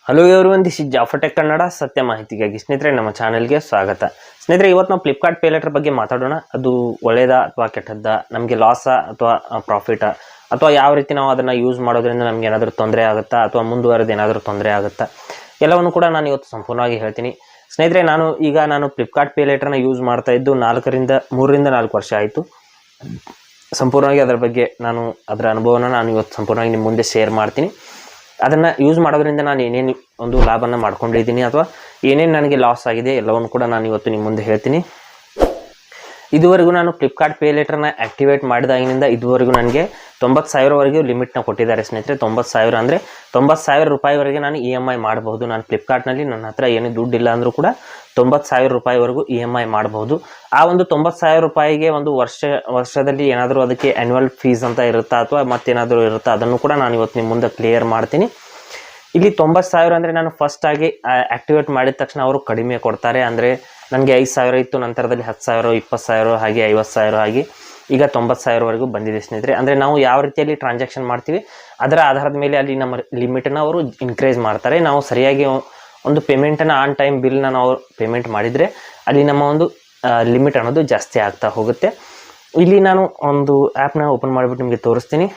Hello everyone, this is Jafar tech Kannada, ಸತ್ಯ ಮಾಹಿತಿಗಾಗಿ. ಸ್ನೇಹಿತರೆ, ನಮ್ಮ ಚಾನೆಲ್ಗೆ ಸ್ವಾಗತ. ಸ್ನೇಹಿತರೆ, ಇವತ್ತು ನಾವು ಫ್ಲಿಪ್ಕಾರ್ಟ್ ಪೇ ಲೆಟರ್ ಬಗ್ಗೆ ಮಾತಾಡೋಣ. ಅದು ಒಳ್ಳೆಯದಾ ಅಥವಾ ಕೆಟ್ಟದ್ದ, ನಮಗೆ ಲಾಸಾ ಅಥವಾ ಪ್ರಾಫಿಟಾ, ಅಥವಾ ಯಾವ ರೀತಿ ನಾವು ಅದನ್ನು ಯೂಸ್ ಮಾಡೋದ್ರಿಂದ ನಮ್ಗೆ ಏನಾದರೂ ತೊಂದರೆ ಆಗುತ್ತಾ ಅಥವಾ ಮುಂದುವರೆದು ಏನಾದರೂ ತೊಂದರೆ ಆಗುತ್ತಾ, ಎಲ್ಲವನ್ನು ಕೂಡ ನಾನು ಇವತ್ತು ಸಂಪೂರ್ಣವಾಗಿ ಹೇಳ್ತೀನಿ. ಸ್ನೇಹಿತರೆ, ನಾನು ಫ್ಲಿಪ್ಕಾರ್ಟ್ ಪೇ ಲೆಟರ್ನ ಯೂಸ್ ಮಾಡ್ತಾ ಇದ್ದು 3 ರಿಂದ 4 ವರ್ಷ ಆಯಿತು. ಸಂಪೂರ್ಣವಾಗಿ ಅದರ ಬಗ್ಗೆ ಅದರ ಅನುಭವನ ನಾನು ಇವತ್ತು ಸಂಪೂರ್ಣವಾಗಿ ನಿಮ್ಮ ಮುಂದೆ ಶೇರ್ ಮಾಡ್ತೀನಿ. ಅದನ್ನು ಯೂಸ್ ಮಾಡೋದ್ರಿಂದ ನಾನು ಏನೇನು ಒಂದು ಲಾಭನ ಮಾಡ್ಕೊಂಡಿದ್ದೀನಿ ಅಥವಾ ಏನೇನು ನನಗೆ ಲಾಸ್ ಆಗಿದೆ ಎಲ್ಲವನ್ನು ಕೂಡ ನಾನು ಇವತ್ತು ನಿಮ್ಮ ಮುಂದೆ ಹೇಳ್ತೀನಿ. ಇದುವರೆಗೂ ನಾನು ಫ್ಲಿಪ್ಕಾರ್ಟ್ ಪೇ ಲೆಟರ್ನ ಆ್ಯಕ್ಟಿವೇಟ್ ಮಾಡಿದಾಗಿನಿಂದ ಇದುವರೆಗೂ ನನಗೆ 90,000ವರೆಗೂ ಲಿಮಿಟ್ನ ಕೊಟ್ಟಿದ್ದಾರೆ. ಸ್ನೇಹಿತರೆ, 90,000 ಅಂದರೆ 90,000 ರೂಪಾಯಿವರೆಗೆ ನಾನು EMI ಮಾಡಬಹುದು. ನಾನು ಫ್ಲಿಪ್ಕಾರ್ಟ್ನಲ್ಲಿ ನನ್ನ ಹತ್ರ ಏನೂ ದುಡ್ಡಿಲ್ಲ ಅಂದರೂ ಕೂಡ 90,000 ರೂಪಾಯಿವರೆಗೂ EMI ಮಾಡಬಹುದು. ಆ ಒಂದು 90,000 ರೂಪಾಯಿಗೆ ಒಂದು ವರ್ಷದಲ್ಲಿ ಏನಾದರೂ ಅದಕ್ಕೆ ಆ್ಯನ್ಯುವಲ್ ಫೀಸ್ ಅಂತ ಇರುತ್ತಾ ಅಥವಾ ಮತ್ತೇನಾದರೂ ಇರುತ್ತಾ, ಅದನ್ನು ಕೂಡ ನಾನು ಇವತ್ತು ನಿಮ್ಮ ಮುಂದೆ ಕ್ಲಿಯರ್ ಮಾಡ್ತೀನಿ. ಇಲ್ಲಿ 90,000 ಅಂದರೆ ನಾನು ಫಸ್ಟಾಗಿ ಆ್ಯಕ್ಟಿವೇಟ್ ಮಾಡಿದ ತಕ್ಷಣ ಅವರು ಕಡಿಮೆ ಕೊಡ್ತಾರೆ. ಅಂದರೆ ನನಗೆ 5,000 ಇತ್ತು, ನಂತರದಲ್ಲಿ 10,000, 20,000 ಹಾಗೆ 50,000 ಆಗಿ ಈಗ 90,000ವರೆಗೂ ಬಂದಿದೆ. ಸ್ನೇಹಿತರೆ, ಅಂದರೆ ನಾವು ಯಾವ ರೀತಿಯಲ್ಲಿ ಟ್ರಾನ್ಸಾಕ್ಷನ್ ಮಾಡ್ತೀವಿ ಅದರ ಆಧಾರದ ಮೇಲೆ ಅಲ್ಲಿ ನಮ್ಮ ಲಿಮಿಟನ್ನು ಅವರು ಇನ್ಕ್ರೀಸ್ ಮಾಡ್ತಾರೆ. ನಾವು ಸರಿಯಾಗಿ ಒಂದು ಪೇಮೆಂಟನ್ನು ಆನ್ ಟೈಮ್ ಬಿಲ್ನ ನಾವು ಪೇಮೆಂಟ್ ಮಾಡಿದರೆ ಅಲ್ಲಿ ನಮ್ಮ ಒಂದು ಲಿಮಿಟ್ ಅನ್ನೋದು ಜಾಸ್ತಿ ಆಗ್ತಾ ಹೋಗುತ್ತೆ. ಇಲ್ಲಿ ನಾನು ಒಂದು ಆ್ಯಪ್ನ ಓಪನ್ ಮಾಡಿಬಿಟ್ಟು ನಿಮಗೆ ತೋರಿಸ್ತೀನಿ.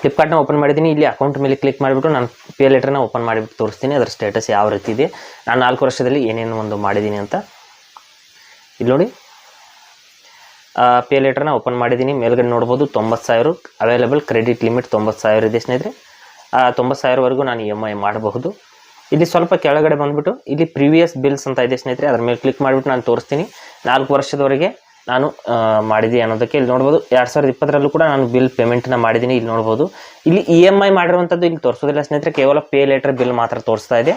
ಫ್ಲಿಪ್ಕಾರ್ಟ್ನ ಓಪನ್ ಮಾಡಿದ್ದೀನಿ. ಇಲ್ಲಿ ಅಕೌಂಟ್ ಮೇಲೆ ಕ್ಲಿಕ್ ಮಾಡಿಬಿಟ್ಟು ನಾನು ಪೇ ಲೆಟರ್ನ ಓಪನ್ ಮಾಡಿಬಿಟ್ಟು ತೋರಿಸ್ತೀನಿ. ಅದರ ಸ್ಟೇಟಸ್ ಯಾವ ರೀತಿ ಇದೆ, ನಾನು 4 ವರ್ಷದಲ್ಲಿ ಏನೇನು ಒಂದು ಮಾಡಿದ್ದೀನಿ ಅಂತ. ಇಲ್ಲಿ ನೋಡಿ, ಪೇ ಲೆಟರ್ನ ಓಪನ್ ಮಾಡಿದ್ದೀನಿ. ಮೇಲ್ಗಡೆ ನೋಡ್ಬೋದು 90,000 ಅವೈಲೇಬಲ್, ಕ್ರೆಡಿಟ್ ಲಿಮಿಟ್ 90,000 ಇದೆ. ಸ್ನೇಹಿತರೆ, 90,000ವರೆಗೂ ನಾನು EMI ಮಾಡಬಹುದು. ಇಲ್ಲಿ ಸ್ವಲ್ಪ ಕೆಳಗಡೆ ಬಂದುಬಿಟ್ಟು ಇಲ್ಲಿ ಪ್ರೀವಿಯಸ್ ಬಿಲ್ಸ್ ಅಂತ ಇದೆ. ಸ್ನೇಹಿತರೆ, ಅದರ ಮೇಲೆ ಕ್ಲಿಕ್ ಮಾಡಿಬಿಟ್ಟು ನಾನು ತೋರಿಸ್ತೀನಿ 4 ವರ್ಷದವರೆಗೆ ನಾನು ಮಾಡಿದೆ ಅನ್ನೋದಕ್ಕೆ. ಇಲ್ಲಿ ನೋಡ್ಬೋದು 2020ರಲ್ಲೂ ಕೂಡ ನಾನು ಬಿಲ್ ಪೇಮೆಂಟ್ನ ಮಾಡಿದ್ದೀನಿ. ಇಲ್ಲಿ ನೋಡ್ಬೋದು ಇಲ್ಲಿ EMI ಮಾಡಿರುವಂಥದ್ದು ಇಲ್ಲಿ ತೋರಿಸೋದಿಲ್ಲ ಸ್ನೇಹಿತರೆ, ಕೇವಲ ಪೇ ಲೆಟರ್ ಬಿಲ್ ಮಾತ್ರ ತೋರಿಸ್ತಾ ಇದೆ.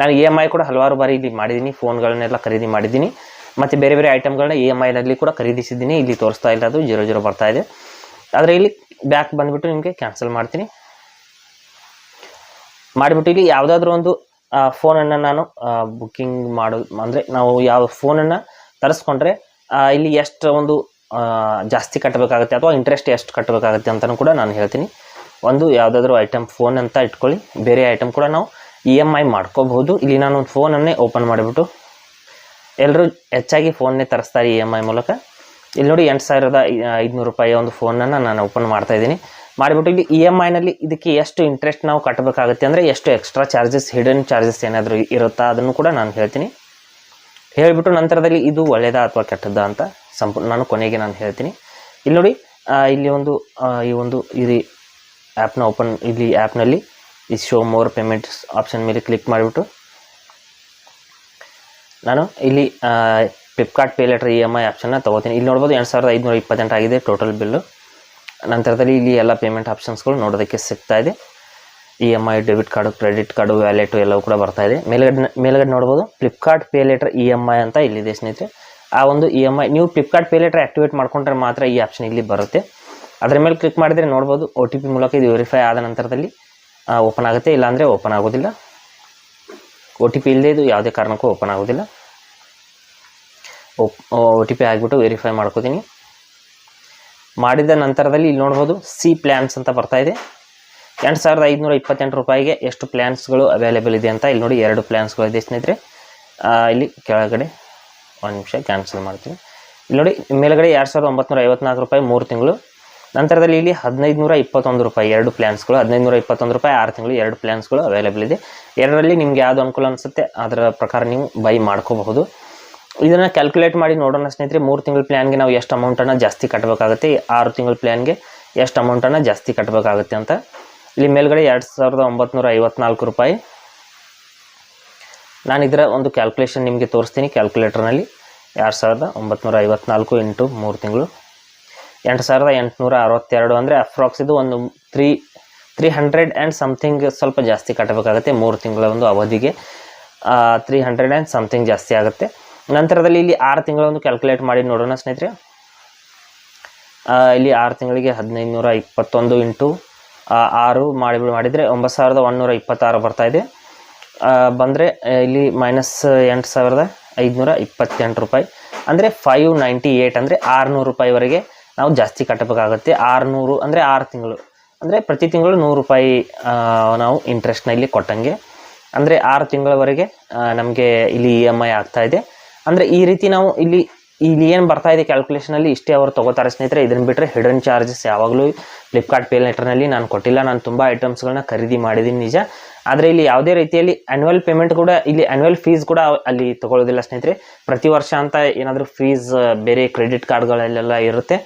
ನಾನು EMI ಕೂಡ ಹಲವಾರು ಬಾರಿ ಇಲ್ಲಿ ಮಾಡಿದ್ದೀನಿ. ಫೋನ್ಗಳನ್ನೆಲ್ಲ ಖರೀದಿ ಮಾಡಿದ್ದೀನಿ ಮತ್ತು ಬೇರೆ ಬೇರೆ ಐಟಮ್ಗಳನ್ನ EMIನಲ್ಲಿ ಕೂಡ ಖರೀದಿಸಿದ್ದೀನಿ. ಇಲ್ಲಿ ತೋರಿಸ್ತಾ ಇಲ್ಲ, ಅದು 0 ಬರ್ತಾ ಇದೆ. ಆದರೆ ಇಲ್ಲಿ ಬ್ಯಾಕ್ ಬಂದುಬಿಟ್ಟು ನಿಮಗೆ ಕ್ಯಾನ್ಸಲ್ ಮಾಡ್ತೀನಿ. ಮಾಡಿಬಿಟ್ಟು ಇಲ್ಲಿ ಯಾವುದಾದ್ರೂ ಒಂದು ಫೋನನ್ನು ನಾನು ಬುಕ್ಕಿಂಗ್ ಅಂದರೆ ನಾವು ಯಾವ ಫೋನನ್ನು ತರಿಸ್ಕೊಂಡ್ರೆ ಇಲ್ಲಿ ಎಷ್ಟು ಒಂದು ಜಾಸ್ತಿ ಕಟ್ಟಬೇಕಾಗುತ್ತೆ ಅಥವಾ ಇಂಟ್ರೆಸ್ಟ್ ಎಷ್ಟು ಕಟ್ಟಬೇಕಾಗುತ್ತೆ ಅಂತಲೂ ಕೂಡ ನಾನು ಹೇಳ್ತೀನಿ. ಒಂದು ಯಾವುದಾದ್ರೂ ಐಟಮ್ ಫೋನ್ ಅಂತ ಇಟ್ಕೊಳ್ಳಿ, ಬೇರೆ ಐಟಮ್ ಕೂಡ ನಾವು EMI ಮಾಡ್ಕೋಬಹುದು. ಇಲ್ಲಿ ನಾನು ಒಂದು ಫೋನನ್ನೇ ಓಪನ್ ಮಾಡಿಬಿಟ್ಟು, ಎಲ್ಲರೂ ಹೆಚ್ಚಾಗಿ ಫೋನ್ನೇ ತರಿಸ್ತಾರೆ EMI ಮೂಲಕ. ಇಲ್ಲಿ ನೋಡಿ 8,500 ರೂಪಾಯಿ ಒಂದು ಫೋನನ್ನು ನಾನು ಓಪನ್ ಮಾಡ್ತಾಯಿದ್ದೀನಿ. ಮಾಡಿಬಿಟ್ಟು ಇಲ್ಲಿ EMIನಲ್ಲಿ ಇದಕ್ಕೆ ಎಷ್ಟು ಇಂಟ್ರೆಸ್ಟ್ ನಾವು ಕಟ್ಟಬೇಕಾಗುತ್ತೆ ಅಂದರೆ ಎಷ್ಟು ಎಕ್ಸ್ಟ್ರಾ ಚಾರ್ಜಸ್, ಹಿಡನ್ ಚಾರ್ಜಸ್ ಏನಾದರೂ ಇರುತ್ತಾ ಅದನ್ನು ಕೂಡ ನಾನು ಹೇಳ್ತೀನಿ. ಹೇಳಿಬಿಟ್ಟು ನಂತರದಲ್ಲಿ ಇದು ಒಳ್ಳೆಯದಾ ಅಥವಾ ಕೆಟ್ಟದ್ದಾ ಅಂತ ನಾನು ಕೊನೆಗೆ ನಾನು ಹೇಳ್ತೀನಿ. ಇಲ್ಲಿ ನೋಡಿ, ಇಲ್ಲಿ ಈ ಆ್ಯಪ್ನ ಇಲ್ಲಿ ಆ್ಯಪ್ನಲ್ಲಿ ಈ ಶೋ ಮೋರ್ ಪೇಮೆಂಟ್ಸ್ ಆಪ್ಷನ್ ಮೇಲೆ ಕ್ಲಿಕ್ ಮಾಡಿಬಿಟ್ಟು ನಾನು ಇಲ್ಲಿ ಫ್ಲಿಪ್ಕಾರ್ಟ್ ಪೇ ಲೆಟರ್ EMI ಆಪ್ಷನ್ನ ತೊಗೋತೀನಿ. ಇಲ್ಲಿ ನೋಡ್ಬೋದು 2,528 ಆಗಿದೆ ಟೋಟಲ್ ಬಿಲ್ಲು. ನಂತರದಲ್ಲಿ ಇಲ್ಲಿ ಎಲ್ಲ ಪೇಮೆಂಟ್ ಆಪ್ಷನ್ಸ್ಗಳು ನೋಡೋದಕ್ಕೆ ಸಿಗ್ತಾ ಇದೆ. EMI, debit card, credit card, wallet ಎಲ್ಲವೂ ಕೂಡ ಬರ್ತಾ ಇದೆ. ಮೇಲ್ಗಡೆ ನೋಡ್ಬೋದು ಫ್ಲಿಪ್ಕಾರ್ಟ್ ಪೇ ಲೆಟರ್ EMI ಅಂತ ಇಲ್ಲಿದೆ ಸ್ನೇಹಿತರೆ. ಆ ಒಂದು EMI ನೀವು ಫ್ಲಿಪ್ಕಾರ್ಟ್ ಪೇ ಲೆಟರ್ ಆ್ಯಕ್ಟಿವೇಟ್ ಮಾಡ್ಕೊಂಡ್ರೆ ಮಾತ್ರ ಈ ಆಪ್ಷನ್ ಇಲ್ಲಿ ಬರುತ್ತೆ. ಅದರ ಮೇಲೆ ಕ್ಲಿಕ್ ಮಾಡಿದರೆ ನೋಡ್ಬೋದು OTP ಮೂಲಕ ಇದು ವೆರಿಫೈ ಆದ ನಂತರದಲ್ಲಿ ಓಪನ್ ಆಗುತ್ತೆ, ಇಲ್ಲಾಂದರೆ ಓಪನ್ ಆಗೋದಿಲ್ಲ. OTP ಇಲ್ಲದೆ ಇದು ಯಾವುದೇ ಕಾರಣಕ್ಕೂ ಓಪನ್ ಆಗೋದಿಲ್ಲ. OTP ಆಗಿಬಿಟ್ಟು ವೆರಿಫೈ ಮಾಡ್ಕೋತೀನಿ. ಮಾಡಿದ ನಂತರದಲ್ಲಿ ಇಲ್ಲಿ ನೋಡ್ಬೋದು ಸಿ ಪ್ಲ್ಯಾನ್ಸ್ ಅಂತ ಬರ್ತಾ ಇದೆ. 2,528 ರೂಪಾಯಿಗೆ ಎಷ್ಟು ಪ್ಲ್ಯಾನ್ಸ್ಗಳು ಅವೈಲೇಬಲ್ ಇದೆ ಅಂತ. ಇಲ್ಲಿ ನೋಡಿ 2 ಪ್ಲ್ಯಾನ್ಸ್ಗಳಿದೆ ಸ್ನೇಹಿತರೆ. ಇಲ್ಲಿ ಕೆಳಗಡೆ ಒಂದು ನಿಮಿಷ ಕ್ಯಾನ್ಸಲ್ ಮಾಡ್ತೀನಿ. ಇಲ್ಲಿ ನೋಡಿ ಮೇಲ್ಗಡೆ 2,954 ರೂಪಾಯಿ 3 ತಿಂಗಳು. ನಂತರದಲ್ಲಿ ಇಲ್ಲಿ 1,521 ರೂಪಾಯಿ 2 ಪ್ಲ್ಯಾನ್ಸ್ಗಳು, 1,521 ರೂಪಾಯಿ 6 ತಿಂಗಳು 2 ಪ್ಲ್ಯಾನ್ಸ್ಗಳು ಅವೈಲೇಬಲ್ ಇದೆ. ಎರಡರಲ್ಲಿ ನಿಮ್ಗೆ ಯಾವುದು ಅನುಕೂಲ ಅನಿಸುತ್ತೆ ಅದರ ಪ್ರಕಾರ ನೀವು ಬೈ ಮಾಡ್ಕೋಬಹುದು. ಇದನ್ನು ಕ್ಯಾಲ್ಕುಲೇಟ್ ಮಾಡಿ ನೋಡೋಣ ಸ್ನೇಹಿತರೆ. 3 ತಿಂಗಳ ಪ್ಲ್ಯಾನ್ಗೆ ನಾವು ಎಷ್ಟು ಅಮೌಂಟನ್ನು ಜಾಸ್ತಿ ಕಟ್ಟಬೇಕಾಗುತ್ತೆ, 6 ತಿಂಗಳ ಪ್ಲ್ಯಾನ್ಗೆ ಎಷ್ಟು ಅಮೌಂಟನ್ನು ಜಾಸ್ತಿ ಕಟ್ಟಬೇಕಾಗುತ್ತೆ ಅಂತ. ಇಲ್ಲಿ ಮೇಲ್ಗಡೆ 2,954 ರೂಪಾಯಿ. ನಾನು ಇದರ ಒಂದು ಕ್ಯಾಲ್ಕುಲೇಷನ್ ನಿಮಗೆ ತೋರಿಸ್ತೀನಿ ಕ್ಯಾಲ್ಕುಲೇಟರ್ನಲ್ಲಿ. 2,954 ಇಂಟು 3 ತಿಂಗಳು 8,862 ಅಂದರೆ ಅಪ್ರಾಕ್ಸ್ ಇದು ಒಂದು 300 ಆ್ಯಂಡ್ ಸಮಥಿಂಗ್ ಸ್ವಲ್ಪ ಜಾಸ್ತಿ ಕಟ್ಟಬೇಕಾಗುತ್ತೆ. 3 ತಿಂಗಳ ಒಂದು ಅವಧಿಗೆ 300 ಆ್ಯಂಡ್ ಸಮಥಿಂಗ್ ಜಾಸ್ತಿ ಆಗುತ್ತೆ. ನಂತರದಲ್ಲಿ ಇಲ್ಲಿ 6 ತಿಂಗಳ ಒಂದು ಕ್ಯಾಲ್ಕುಲೇಟ್ ಮಾಡಿ ನೋಡೋಣ ಸ್ನೇಹಿತರೆ. ಇಲ್ಲಿ 6 ತಿಂಗಳಿಗೆ 1,521 ಇಂಟು 6 ಮಾಡಿದರೆ 9,126 ಬರ್ತಾ ಇದೆ. ಬಂದರೆ ಇಲ್ಲಿ ಮೈನಸ್ 8,528 ರೂಪಾಯಿ ಅಂದರೆ 598 ಅಂದರೆ 600 ರೂಪಾಯಿವರೆಗೆ ನಾವು ಜಾಸ್ತಿ ಕಟ್ಟಬೇಕಾಗುತ್ತೆ. 600 ಅಂದರೆ 6 ತಿಂಗಳು ಅಂದರೆ ಪ್ರತಿ ತಿಂಗಳು 100 ರೂಪಾಯಿ ನಾವು ಇಂಟ್ರೆಸ್ಟ್ನಲ್ಲಿ ಕೊಟ್ಟಂಗೆ, ಅಂದರೆ 6 ತಿಂಗಳವರೆಗೆ ನಮಗೆ ಇಲ್ಲಿ EMI ಆಗ್ತಾ ಇದೆ. ಅಂದರೆ ಈ ರೀತಿ ನಾವು ಇಲ್ಲಿ ಏನು ಬರ್ತಾ ಇದೆ ಕ್ಯಾಲ್ಕುಲೇಷನಲ್ಲಿ ಇಷ್ಟೇ ಅವರು ತೊಗೋತಾರೆ ಸ್ನೇಹಿತರೆ. ಇದನ್ನು ಬಿಟ್ಟರೆ ಹಿಡನ್ ಚಾರ್ಜಸ್ ಯಾವಾಗಲೂ ಫ್ಲಿಪ್ಕಾರ್ಟ್ ಪೇ ಲೆಟರ್ನಲ್ಲಿ ನಾನು ಕೊಟ್ಟಿಲ್ಲ. ನಾನು ತುಂಬ ಐಟಮ್ಸ್ಗಳನ್ನ ಖರೀದಿ ಮಾಡಿದ್ದೀನಿ ನಿಜ, ಆದರೆ ಇಲ್ಲಿ ಯಾವುದೇ ರೀತಿಯಲ್ಲಿ ಆ್ಯನ್ಯುವಲ್ ಪೇಮೆಂಟ್ ಕೂಡ, ಇಲ್ಲಿ ಆ್ಯನ್ಯುವಲ್ ಫೀಸ್ ಕೂಡ ಅಲ್ಲಿ ತೊಗೊಳ್ಳೋದಿಲ್ಲ ಸ್ನೇಹಿತರೆ. ಪ್ರತಿ ವರ್ಷ ಅಂತ ಏನಾದರೂ ಫೀಸ್ ಬೇರೆ ಕ್ರೆಡಿಟ್ ಕಾರ್ಡ್ಗಳಲ್ಲೆಲ್ಲ ಇರುತ್ತೆ,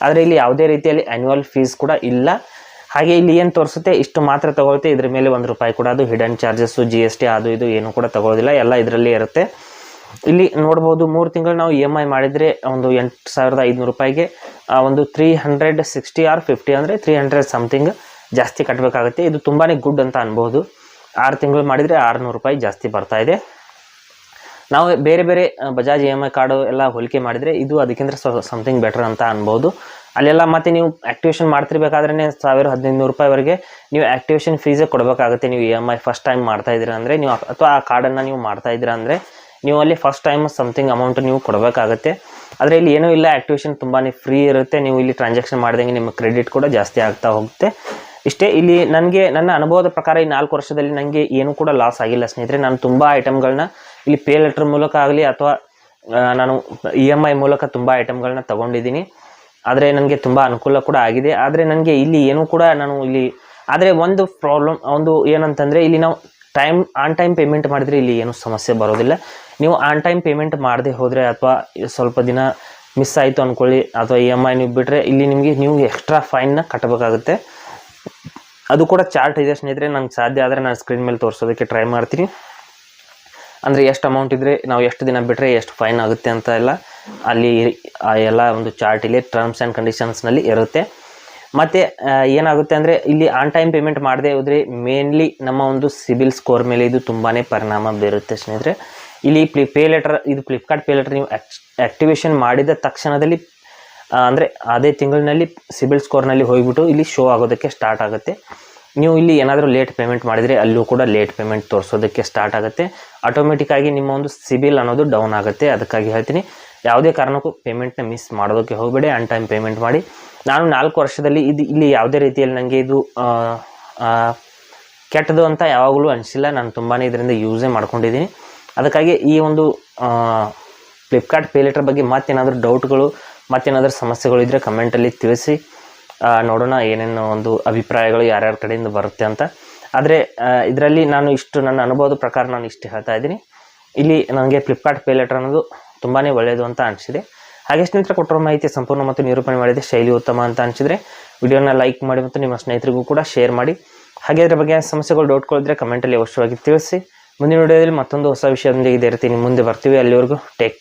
ಆದರೆ ಇಲ್ಲಿ ಯಾವುದೇ ರೀತಿಯಲ್ಲಿ ಆ್ಯನ್ಯುವಲ್ ಫೀಸ್ ಕೂಡ ಇಲ್ಲ. ಹಾಗೆ ಇಲ್ಲಿ ಏನು ತೋರಿಸುತ್ತೆ ಇಷ್ಟು ಮಾತ್ರ ತೊಗೊಳುತ್ತೆ, ಇದ್ರ ಮೇಲೆ 1 ರೂಪಾಯಿ ಕೂಡ ಅದು ಹಿಡನ್ ಚಾರ್ಜಸ್ಸು GST ಅದು ಇದು ಏನೂ ಕೂಡ ತೊಗೊಳ್ಳೋದಿಲ್ಲ, ಎಲ್ಲ ಇದರಲ್ಲಿ ಇರುತ್ತೆ. ಇಲ್ಲಿ ನೋಡ್ಬೋದು 3 ತಿಂಗಳು ನಾವು EMI ಮಾಡಿದರೆ ಒಂದು 8,500 ರೂಪಾಯಿಗೆ ಒಂದು 360 ಆರ್ 50 ಅಂದರೆ 300 ಸಮಥಿಂಗ್ ಜಾಸ್ತಿ ಕಟ್ಟಬೇಕಾಗುತ್ತೆ. ಇದು ತುಂಬಾ ಗುಡ್ ಅಂತ ಅನ್ಬೋದು. 6 ತಿಂಗಳು ಮಾಡಿದರೆ 600 ರೂಪಾಯಿ ಜಾಸ್ತಿ ಬರ್ತಾ ಇದೆ. ನಾವು ಬೇರೆ ಬೇರೆ ಬಜಾಜ್ EMI ಕಾರ್ಡು ಎಲ್ಲ ಹೋಲಿಕೆ ಮಾಡಿದರೆ ಇದು ಅದಕ್ಕಿಂತ ಸಮಥಿಂಗ್ ಬೆಟರ್ ಅಂತ ಅನ್ಬೋದು. ಅಲ್ಲೆಲ್ಲ ಮತ್ತೆ ನೀವು ಆ್ಯಕ್ಟಿವೇಷನ್ ಮಾಡ್ತಿರ್ಬೇಕಾದ್ರೆ 1,000-1,500 ರೂಪಾಯಿವರೆಗೆ ನೀವು ಆ್ಯಕ್ಟಿವೇಷನ್ ಫೀಸೇ ಕೊಡಬೇಕಾಗುತ್ತೆ. ನೀವು EMI ಫಸ್ಟ್ ಟೈಮ್ ಮಾಡ್ತಾ ಇದ್ದೀರಾ ಅಂದರೆ, ನೀವು ಅಥವಾ ಆ ಕಾರ್ಡನ್ನು ನೀವು ಮಾಡ್ತಾ ಇದ್ದೀರಾ ಅಂದರೆ ನೀವು ಅಲ್ಲಿ ಫಸ್ಟ್ ಟೈಮ್ ಸಮಥಿಂಗ್ ಅಮೌಂಟ್ ನೀವು ಕೊಡಬೇಕಾಗುತ್ತೆ. ಆದರೆ ಇಲ್ಲಿ ಏನೂ ಇಲ್ಲ, ಆ್ಯಕ್ಟಿವೇಷನ್ ತುಂಬಾ ಫ್ರೀ ಇರುತ್ತೆ. ನೀವು ಇಲ್ಲಿ ಟ್ರಾನ್ಸಾಕ್ಷನ್ ಮಾಡಿದಂಗೆ ನಿಮ್ಮ ಕ್ರೆಡಿಟ್ ಕೂಡ ಜಾಸ್ತಿ ಆಗ್ತಾ ಹೋಗುತ್ತೆ. ಇಷ್ಟೇ. ಇಲ್ಲಿ ನನ್ನ ಅನುಭವದ ಪ್ರಕಾರ ಈ 4 ವರ್ಷದಲ್ಲಿ ನನಗೆ ಏನೂ ಕೂಡ ಲಾಸ್ ಆಗಿಲ್ಲ ಸ್ನೇಹಿತರೆ. ನಾನು ತುಂಬ ಐಟಮ್ಗಳನ್ನ ಇಲ್ಲಿ ಪೇ ಲೆಟರ್ ಮೂಲಕ ಆಗಲಿ ಅಥವಾ ನಾನು EMI ಮೂಲಕ ತುಂಬ ಐಟಮ್ಗಳನ್ನ ತೊಗೊಂಡಿದ್ದೀನಿ. ಆದರೆ ನನಗೆ ತುಂಬ ಅನುಕೂಲ ಕೂಡ ಆಗಿದೆ. ಆದರೆ ನನಗೆ ಇಲ್ಲಿ ಏನೂ ಕೂಡ ನಾನು ಇಲ್ಲಿ, ಆದರೆ ಒಂದು ಪ್ರಾಬ್ಲಮ್ ಒಂದು ಏನಂತಂದರೆ, ಇಲ್ಲಿ ನಾವು ಆನ್ ಟೈಮ್ ಪೇಮೆಂಟ್ ಮಾಡಿದರೆ ಇಲ್ಲಿ ಏನೂ ಸಮಸ್ಯೆ ಬರೋದಿಲ್ಲ. ನೀವು ಆನ್ ಟೈಮ್ ಪೇಮೆಂಟ್ ಮಾಡದೆ ಹೋದರೆ ಅಥವಾ ಸ್ವಲ್ಪ ದಿನ ಮಿಸ್ ಆಯಿತು ಅಂದ್ಕೊಳ್ಳಿ, ಅಥವಾ EMI ನೀವು ಬಿಟ್ಟರೆ ಇಲ್ಲಿ ನೀವು ಎಕ್ಸ್ಟ್ರಾ ಫೈನ್ನ ಕಟ್ಟಬೇಕಾಗುತ್ತೆ. ಅದು ಕೂಡ ಚಾರ್ಟ್ ಇದೆ ಸ್ನೇಹಿತರೆ. ನಂಗೆ ಸಾಧ್ಯ ಆದರೆ ನಾನು ಸ್ಕ್ರೀನ್ ಮೇಲೆ ತೋರಿಸೋದಕ್ಕೆ ಟ್ರೈ ಮಾಡ್ತೀನಿ. ಅಂದರೆ ಎಷ್ಟು ಅಮೌಂಟ್ ಇದ್ದರೆ ನಾವು ಎಷ್ಟು ದಿನ ಬಿಟ್ಟರೆ ಎಷ್ಟು ಫೈನ್ ಆಗುತ್ತೆ ಅಂತ ಎಲ್ಲ ಅಲ್ಲಿ ಎಲ್ಲ ಒಂದು ಚಾರ್ಟ್ ಇಲ್ಲಿ ಟರ್ಮ್ಸ್ ಆ್ಯಂಡ್ ಕಂಡೀಷನ್ಸ್ನಲ್ಲಿ ಇರುತ್ತೆ. ಮತ್ತು ಏನಾಗುತ್ತೆ ಅಂದರೆ ಇಲ್ಲಿ ಆನ್ ಟೈಮ್ ಪೇಮೆಂಟ್ ಮಾಡದೆ ಹೋದರೆ ಮೇನ್ಲಿ ನಮ್ಮ ಒಂದು ಸಿಬಿಲ್ ಸ್ಕೋರ್ ಮೇಲೆ ಇದು ತುಂಬಾ ಪರಿಣಾಮ ಬೀರುತ್ತೆ ಸ್ನೇಹಿತರೆ. ಇಲ್ಲಿ ಪೇ ಲೆಟರ್, ಇದು ಫ್ಲಿಪ್ಕಾರ್ಟ್ ಪೇ ಲೆಟರ್ ನೀವು ಆ್ಯಕ್ಟಿವೇಷನ್ ಮಾಡಿದ ತಕ್ಷಣದಲ್ಲಿ ಅಂದರೆ ಅದೇ ತಿಂಗಳಿನಲ್ಲಿ ಸಿಬಿಲ್ ಸ್ಕೋರ್ನಲ್ಲಿ ಹೋಗಿಬಿಟ್ಟು ಇಲ್ಲಿ ಶೋ ಆಗೋದಕ್ಕೆ ಸ್ಟಾರ್ಟ್ ಆಗುತ್ತೆ. ನೀವು ಇಲ್ಲಿ ಏನಾದರೂ ಲೇಟ್ ಪೇಮೆಂಟ್ ಮಾಡಿದರೆ ಅಲ್ಲೂ ಕೂಡ ಲೇಟ್ ಪೇಮೆಂಟ್ ತೋರಿಸೋದಕ್ಕೆ ಸ್ಟಾರ್ಟ್ ಆಗುತ್ತೆ. ಆಟೋಮೆಟಿಕ್ಕಾಗಿ ನಿಮ್ಮ ಒಂದು ಸಿಬಿಲ್ ಅನ್ನೋದು ಡೌನ್ ಆಗುತ್ತೆ. ಅದಕ್ಕಾಗಿ ಹೇಳ್ತೀನಿ, ಯಾವುದೇ ಕಾರಣಕ್ಕೂ ಪೇಮೆಂಟ್ನ ಮಿಸ್ ಮಾಡೋದಕ್ಕೆ ಹೋಗಬೇಡಿ, ಆನ್ ಟೈಮ್ ಪೇಮೆಂಟ್ ಮಾಡಿ. ನಾನು 4 ವರ್ಷದಲ್ಲಿ ಇಲ್ಲಿ ಯಾವುದೇ ರೀತಿಯಲ್ಲಿ ನನಗೆ ಇದು ಕೆಟ್ಟದು ಅಂತ ಯಾವಾಗಲೂ ಅನಿಸಿಲ್ಲ. ನಾನು ತುಂಬಾ ಇದರಿಂದ ಯೂಸೇ ಮಾಡ್ಕೊಂಡಿದ್ದೀನಿ. ಅದಕ್ಕಾಗಿ ಈ ಒಂದು ಫ್ಲಿಪ್ಕಾರ್ಟ್ ಪೇ ಲೆಟರ್ ಬಗ್ಗೆ ಮತ್ತೇನಾದರೂ ಡೌಟ್ಗಳು, ಮತ್ತೇನಾದರೂ ಸಮಸ್ಯೆಗಳು ಇದ್ದರೆ ಕಮೆಂಟಲ್ಲಿ ತಿಳಿಸಿ, ನೋಡೋಣ ಏನೇನು ಒಂದು ಅಭಿಪ್ರಾಯಗಳು ಯಾರ್ಯಾರ ಕಡೆಯಿಂದ ಬರುತ್ತೆ ಅಂತ. ಆದರೆ ಇದರಲ್ಲಿ ನಾನು ನನ್ನ ಅನುಭವದ ಪ್ರಕಾರ ನಾನು ಇಷ್ಟು ಹೇಳ್ತಾ ಇದ್ದೀನಿ. ಇಲ್ಲಿ ನನಗೆ ಫ್ಲಿಪ್ಕಾರ್ಟ್ ಪೇ ಲೆಟರ್ ಅನ್ನೋದು ತುಂಬಾ ಒಳ್ಳೆಯದು ಅಂತ ಅನಿಸಿದೆ. ಹಾಗೆ ಸ್ನೇಹಿತರೆ, ಕೊಟ್ಟಿರೋ ಮಾಹಿತಿ ಸಂಪೂರ್ಣ ಮತ್ತು ನಿರೂಪಣೆ ಮಾಡಿದೆ, ಶೈಲಿ ಉತ್ತಮ ಅಂತ ಅನಿಸಿದರೆ ವಿಡಿಯೋನ ಲೈಕ್ ಮಾಡಿ ಮತ್ತು ನಿಮ್ಮ ಸ್ನೇಹಿತರಿಗೂ ಕೂಡ ಶೇರ್ ಮಾಡಿ. ಹಾಗೆ ಅದರ ಬಗ್ಗೆ ಸಮಸ್ಯೆಗಳು ಡೌಟ್ಗಳಿದ್ರೆ ಕಮೆಂಟಲ್ಲಿ ಅವಶ್ಯವಾಗಿ ತಿಳಿಸಿ. ಮುಂದಿನ ವಿಡಿಯೋದಲ್ಲಿ ಮತ್ತೊಂದು ಹೊಸ ವಿಷಯದೊಂದಿಗೆ ಇದೇ ರೀತಿ ನಿಮ್ಮ ಮುಂದೆ ಬರ್ತೀವಿ. ಅಲ್ಲಿವರೆಗೂ ಟೇಕ್